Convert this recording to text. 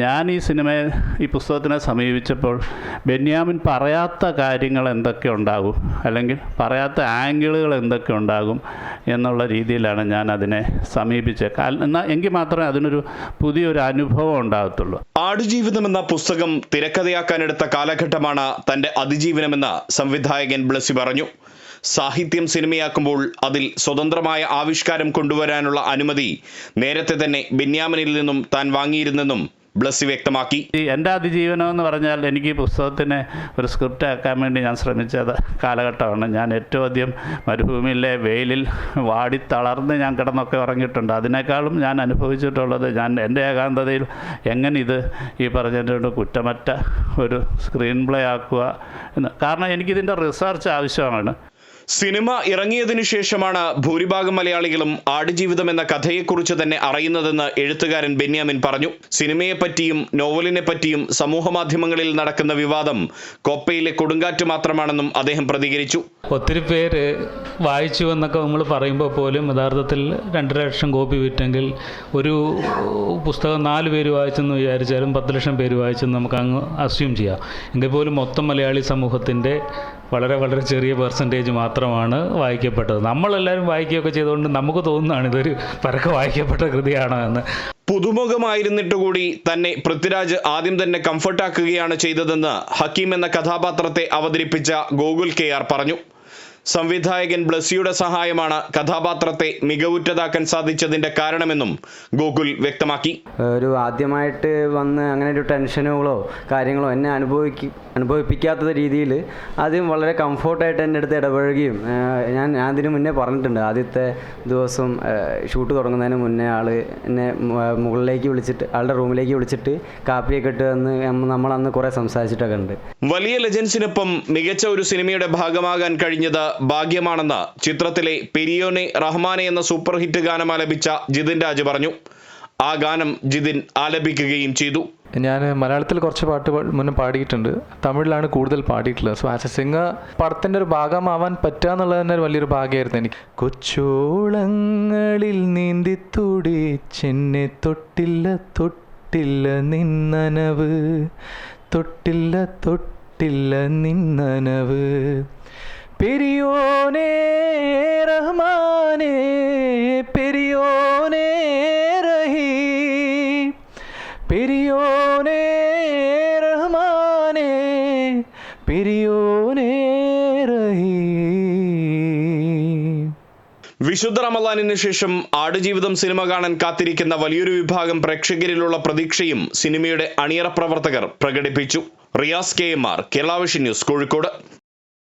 ഞാൻ ഈ പുസ്തകത്തിനെ സമീപിച്ചപ്പോൾ ബെന്യാമിൻ പറയാത്ത കാര്യങ്ങൾ എന്തൊക്കെ ഉണ്ടാകും, അല്ലെങ്കിൽ പറയാത്ത ആംഗിളുകൾ എന്തൊക്കെ ഉണ്ടാകും എന്നുള്ള രീതിയിലാണ് ഞാൻ അതിനെ സമീപിച്ചത്. എന്നാൽ എങ്കിൽ മാത്രമേ അതിനൊരു പുതിയൊരു അനുഭവം ഉണ്ടാകത്തുള്ളൂ. ആടുജീവിതം എന്ന പുസ്തകം തിരക്കഥയാക്കാനെടുത്ത കാലഘട്ടമാണ് തൻ്റെ അതിജീവനമെന്ന് സംവിധായകൻ ബ്ലസ്സി പറഞ്ഞു. സാഹിത്യം സിനിമയാക്കുമ്പോൾ അതിൽ സ്വതന്ത്രമായ ആവിഷ്കാരം കൊണ്ടുവരാനുള്ള അനുമതി നേരത്തെ തന്നെ ബെന്യാമിനിൽ നിന്നും താൻ വാങ്ങിയിരുന്നെന്നും ബ്ലസ്സി വ്യക്തമാക്കി. എൻ്റെ അതിജീവനം എന്ന് പറഞ്ഞാൽ എനിക്ക് ഈ പുസ്തകത്തിന് ഒരു സ്ക്രിപ്റ്റ് ആക്കാൻ വേണ്ടി ഞാൻ ശ്രമിച്ചത് കാലഘട്ടമാണ്. ഞാൻ ഏറ്റവും അധികം മരുഭൂമിയിലെ വെയിലിൽ വാടി തളർന്ന് ഞാൻ കിടന്നൊക്കെ ഉറങ്ങിയിട്ടുണ്ട്. അതിനേക്കാളും ഞാൻ അനുഭവിച്ചിട്ടുള്ളത് എൻ്റെ ഏകാന്തതയിൽ എങ്ങനെ ഈ പറഞ്ഞതിൻ്റെ കുറ്റമറ്റ ഒരു സ്ക്രീൻ പ്ലേ ആക്കുക എന്ന്. കാരണം എനിക്കിതിൻ്റെ റിസർച്ച് ആവശ്യമാണ്. സിനിമ ഇറങ്ങിയതിനു ശേഷമാണ് ഭൂരിഭാഗം മലയാളികളും ആടുജീവിതം എന്ന കഥയെക്കുറിച്ച് തന്നെ അറിയുന്നതെന്ന് എഴുത്തുകാരൻ ബെന്യാമിൻ പറഞ്ഞു. സിനിമയെപ്പറ്റിയും നോവലിനെ പറ്റിയും സമൂഹ മാധ്യമങ്ങളിൽ നടക്കുന്ന വിവാദം കൊപ്പയിലെ കൊടുങ്കാറ്റ് മാത്രമാണെന്നും അദ്ദേഹം പ്രതികരിച്ചു. ഒത്തിരി പേര് വായിച്ചു എന്നൊക്കെ നമ്മൾ പറയുമ്പോൾ പോലും യഥാർത്ഥത്തിൽ 2.5 ലക്ഷം കോപ്പി വിറ്റെങ്കിൽ ഒരു പുസ്തകം 4 പേര് വായിച്ചെന്ന് വിചാരിച്ചാലും 10 ലക്ഷം പേര് വായിച്ചെന്ന് നമുക്ക് അങ്ങ് അസ്യൂം ചെയ്യാം. എങ്കിൽ പോലും മൊത്തം മലയാളി സമൂഹത്തിൻ്റെ വളരെ വളരെ ചെറിയ പെർസെൻറ്റേജ് മാത്രമാണ് വായിക്കപ്പെട്ടത്. നമ്മളെല്ലാവരും വായിക്കുകയൊക്കെ ചെയ്തുകൊണ്ട് നമുക്ക് തോന്നുന്നതാണ് ഇതൊരു പരക്കെ വായിക്കപ്പെട്ട കൃതിയാണോ എന്ന്. പുതുമുഖമായിരുന്നിട്ടുകൂടി തന്നെ പൃഥ്വിരാജ് ആദ്യം തന്നെ കംഫർട്ടാക്കുകയാണ് ചെയ്തതെന്ന് ഹക്കീം എന്ന കഥാപാത്രത്തെ അവതരിപ്പിച്ച ഗോകുൽ KR പറഞ്ഞു. സംവിധായകൻ ബ്ലസ്സിയുടെ സഹായമാണ് കഥാപാത്രത്തെ മികവുറ്റതാക്കാൻ സാധിച്ചതിൻ്റെ കാരണമെന്നും ഗോകുൽ വ്യക്തമാക്കി. ഒരു ആദ്യമായിട്ട് വന്ന് അങ്ങനെ ഒരു ടെൻഷനുകളോ കാര്യങ്ങളോ എന്നെ അനുഭവിപ്പിക്കാത്ത രീതിയിൽ ആദ്യം വളരെ കംഫോർട്ടായിട്ട് എൻ്റെ അടുത്ത് ഇടപഴകുകയും ഞാൻ അതിന് മുന്നേ പറഞ്ഞിട്ടുണ്ട്. ആദ്യത്തെ ദിവസം ഷൂട്ട് തുടങ്ങുന്നതിന് മുന്നേ എന്നെ മുകളിലേക്ക് വിളിച്ചിട്ട് ആളുടെ റൂമിലേക്ക് വിളിച്ചിട്ട് കാപ്പിയൊക്കെ ഇട്ട് വന്ന് നമ്മളന്ന് കുറേ സംസാരിച്ചിട്ടൊക്കെ ഉണ്ട്. വലിയ ലെജൻസിനൊപ്പം മികച്ച ഒരു സിനിമയുടെ ഭാഗമാകാൻ കഴിഞ്ഞത് ഭാഗ്യമാണെന്ന് ചിത്രത്തിലെ പെരിയോനെ റഹ്മാനെ എന്ന സൂപ്പർ ഹിറ്റ് ഗാനം ആലപിച്ച ജിതിൻ രാജ് പറഞ്ഞു. ആ ഗാനം ജിതിൻ ആലപിക്കുകയും ചെയ്തു. ഞാൻ മലയാളത്തിൽ കുറച്ച് പാട്ട് മുന്നേ പാടിയിട്ടുണ്ട്, തമിഴിലാണ് കൂടുതൽ പാടിയിട്ടുള്ളത്. സോ ആസ് എ സിംഗർ പടത്തിൻ്റെ ഒരു ഭാഗമാവാൻ പറ്റുക എന്നുള്ളത് തന്നെ ഒരു വലിയൊരു ഭാഗ്യമായിരുന്നു എനിക്ക്. കൊച്ചോളങ്ങളിൽ നീന്തി തുടിച്ചെന്നെ തൊട്ടില്ല തൊട്ടില്ല നിന്നനവ്, തൊട്ടില്ല തൊട്ടില്ല നിന്നനവ്, പെരിയോനേ റഹ്മാനേ പെരിയോനേ റഹീം, പെരിയോനേ റഹ്മാനേ പെരിയോനേ റഹീം. വിശുദ്ധ റമളാനിന് ശേഷം ആടുജീവിതം സിനിമ കാണാൻ കാത്തിരിക്കുന്ന വലിയൊരു വിഭാഗം പ്രേക്ഷകരിലുള്ള പ്രതീക്ഷയും സിനിമയുടെ അണിയറ പ്രവർത്തകർ പ്രകടിപ്പിച്ചു. Riyas KMR, Kerala vision news, Kozhikode.